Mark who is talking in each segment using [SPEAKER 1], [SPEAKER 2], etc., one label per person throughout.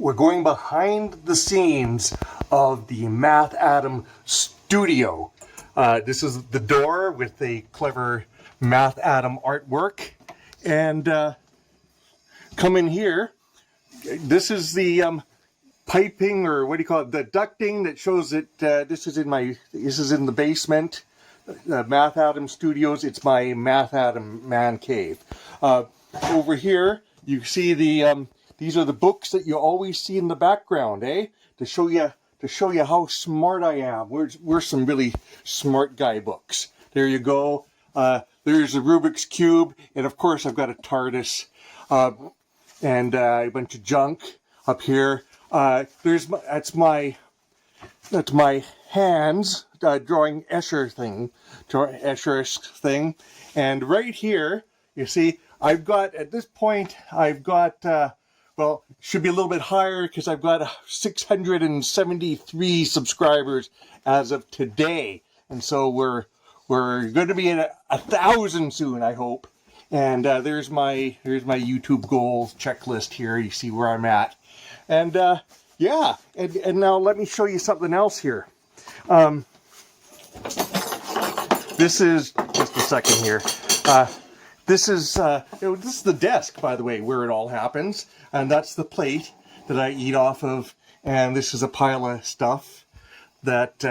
[SPEAKER 1] We're going behind the scenes of the MathAdam studio. This is the door with the clever MathAdam artwork. And come in here. This is the piping, or what do you call it, the ducting that shows that this is in the basement. MathAdam Studios. It's my MathAdam man cave. Over here, you see the these are the books that you always see in the background, to show you how smart I am. We're some really smart guy books. There you go. There's a Rubik's Cube, and of course I've got a TARDIS and a bunch of junk up here. That's my hands drawing Escher's thing, and right here you see I've got, at this point I've got well, should be a little bit higher because I've got 673 subscribers as of today, and so we're going to be at 1,000 soon, I hope. And there's my YouTube goals checklist here. You see where I'm at, and yeah. And now let me show you something else here. This is just a second here. This is the desk, by the way, where it all happens, and that's the plate that I eat off of, and this is a pile of stuff that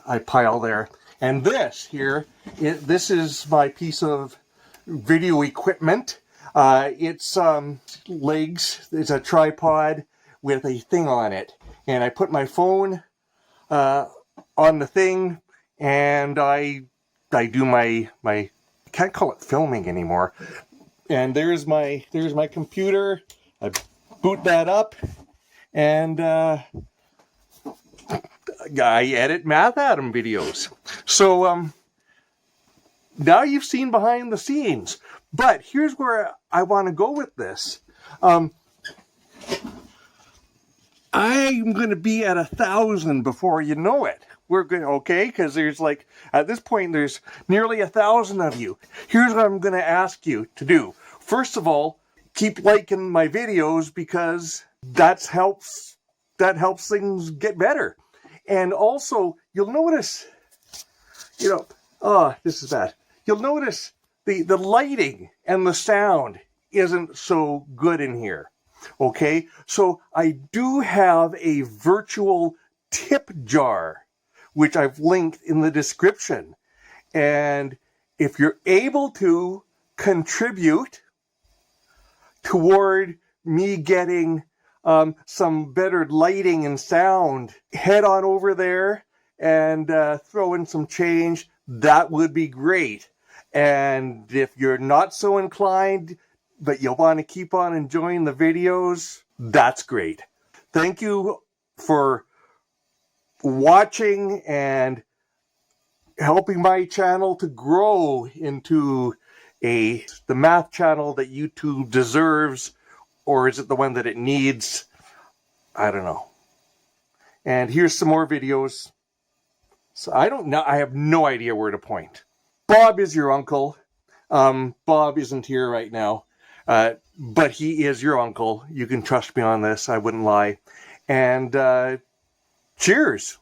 [SPEAKER 1] I pile there. And this here, this is my piece of video equipment. It's legs. It's a tripod with a thing on it, and I put my phone on the thing, and I do my I can't call it filming anymore. And there's my computer. I boot that up, and I edit MathAdam videos. So now you've seen behind the scenes, but here's where I want to go with this. I'm going to be at 1,000 before you know it. We're good, okay? Because there's like, at this point, there's nearly 1,000 of you. Here's what I'm going to ask you to do. First of all, keep liking my videos, because that helps things get better. And also, you'll notice, this is bad. You'll notice the lighting and the sound isn't so good in here. Okay? So I do have a virtual tip jar, which I've linked in the description. And if you're able to contribute toward me getting some better lighting and sound, head on over there and throw in some change. That would be great. And if you're not so inclined, but you'll want to keep on enjoying the videos, that's great. Thank you for watching and helping my channel to grow into the math channel that YouTube deserves, or is it the one that it needs? I don't know. And here's some more videos. So I don't know. I have no idea where to point. Bob is your uncle. Bob isn't here right now, but he is your uncle. You can trust me on this. I wouldn't lie. And cheers.